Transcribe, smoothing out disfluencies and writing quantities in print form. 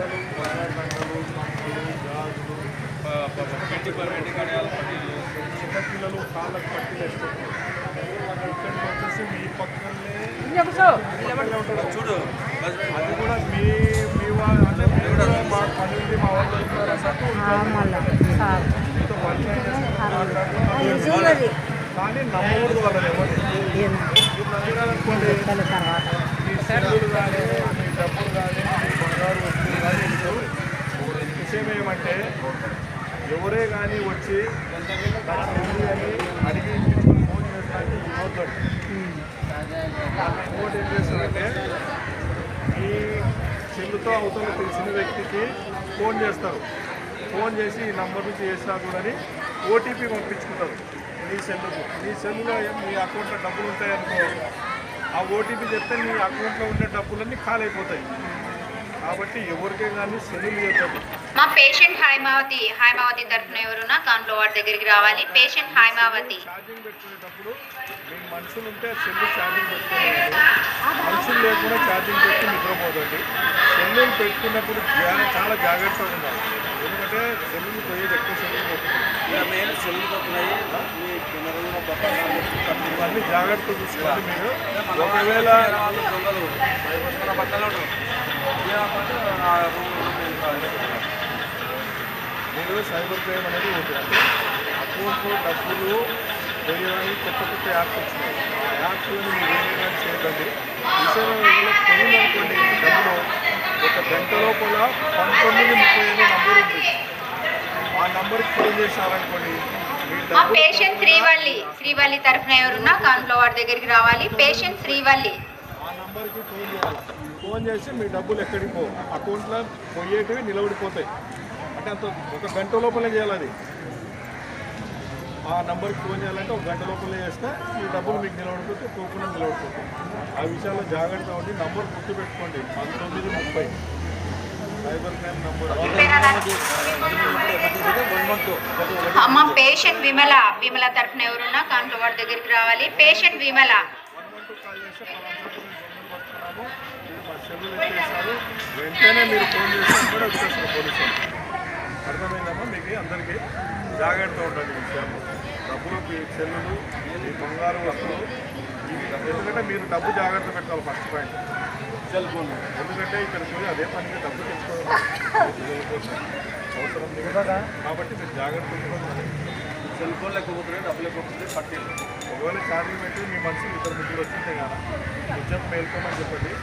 బట్టలు, బంగారు కమ్మలు, గాజులు, పెట్టి కడియాలు పట్టీలు చిన్నపిల్లలు కాళ్ళకు పట్టీలు వేసుకుంటారు. ఇక్కడికి వచ్చేసి మీ పక్కనే చూడు అది కూడా మీ మీ వాళ్ళు అంటే మీరు కూడా మా పని ఉంది, మా వాళ్ళు మీతో వర్క్ మాట్లాడుతున్నారు కానీ నమ్మకూడదు వాళ్ళని ఎవరు నమ్మినారనుకోండి మీ సెల్లులు కానీ మీ డబ్బులు కానీ మీ బంగారు వస్తువులు కానీ వెళ్ళిపోతాయి. విషయం ఏమంటే ఎవరే కానీ వచ్చి నాకు తెలియదు అని అడిగి ఫోన్ చేస్తానికి ఇవ్వద్దు. ఇంకోటి ఏం చేస్తారంటే ఈ సెల్లుతో అవతల తెలిసిన వ్యక్తికి ఫోన్ చేస్తారు. ఫోన్ చేసి ఈ నంబర్ నుంచి చేసినా కూడా ఓటీపీ పంపించుకుంటారు. నీ సెల్లులో మీ అకౌంట్లో డబ్బులు ఉంటాయనుకో, ఆ ఓటీపీ చెప్తే నీ అకౌంట్లో ఉండే డబ్బులన్నీ ఖాళీ అయిపోతాయి. కాబట్టి ఎవరికే కానీ సెల్లులు చేద్దాం. మా పేషెంట్ హైమావతి తరఫున ఎవరున్నా కాంట్లో వాడి దగ్గరికి రావాలి. పేషెంట్ హైమావతి. ఛార్జింగ్ పెట్టుకునేటప్పుడు మీ మనుషులు ఉంటే సెల్లు ఛార్జింగ్ పెట్టుకోవాలి. మనుషులు లేకుండా ఛార్జింగ్ పెట్టి నిద్రపోదండి. సెల్లులు పెట్టుకున్నప్పుడు చాలా జాగ్రత్తగా ఉండాలి. ఎందుకంటే సెల్లులు పోయేది ఎక్కువ సెల్లులు పోతుంది. సెల్లు పోతున్నాయి ఇవన్నీ జాగ్రత్తగా చూసుకోవాలి. మీరు ఒకవేళ బట్టలు మీరు సైబర్ క్రైమ్ అనేది ఉంటుంది. అంటే అకౌంట్లో డబ్బులు వేయడానికి కొత్త యాప్స్ వచ్చినాయి. ఆ యాప్స్ని మీరు వేయడానికి చేయకండి. విషయం పోయిందనుకోండి డబ్బులు ఒక గంట లోపల 1935 నంబర్ ఉంటుంది. ఆ నంబర్కి ఫోన్ చేశారనుకోండి మా పేషెంట్ శ్రీవల్లి తరఫున ఎవరున్నా కాంట్లో వాడి దగ్గరికి రావాలి. పేషెంట్ శ్రీవల్లి. ఆ నంబర్కి ఫోన్ చేయాలి. ఫోన్ చేసి మీ డబ్బులు ఎక్కడికి పో అకౌంట్లో పోయేటివి నిలబడిపోతాయి. అంటే అంత ఒక గంట లోపలే చేయాలి. అది ఆ నెంబర్కి ఫోన్ చేయాలంటే ఒక గంట లోపలే చేస్తే మీ డబ్బులు మీకు నిలబడిపోతే పోకుండా నిలబడిపోతాయి. ఆ విషయాల్లో జాగ్రత్తగా ఉండి నంబర్ గుర్తుపెట్టుకోండి. 1930 సైబర్ క్రైమ్ నంబర్. మా పేషెంట్ విమల తరఫున ఎవరున్నా కాంట్లో వాడి దగ్గరికి రావాలి. పేషెంట్ విమల. సెల్లులు ఎత్తేసారు, వెంటనే మీరు ఫోన్ చేసి కూడా వచ్చేస్తారు పోలీసులు. అర్థమైందమ్మా? మీకు అందరికీ జాగ్రత్త ఉండండి. విషయాలు డబ్బులు, సెల్లులు, ఈ బంగారు వస్తువులు. ఎందుకంటే మీరు డబ్బు జాగ్రత్త పెట్టాలి. First point cell phone. ఎందుకంటే ఇక్కడ పోయి అదే పనిగా డబ్బు తెచ్చుకోవడం అవసరం లేదు. కాబట్టి మీరు జాగ్రత్త ఉండాలి. సెల్ ఫోన్ లేకపోతే డబ్బులు లేకపోతే పట్టేది. ఒకవేళ ఛార్జింగ్ పెట్టి మీ మనుషులు 2 ముగ్గురు వచ్చింటే కదా కొంచెం మేల్కోమని చెప్పండి.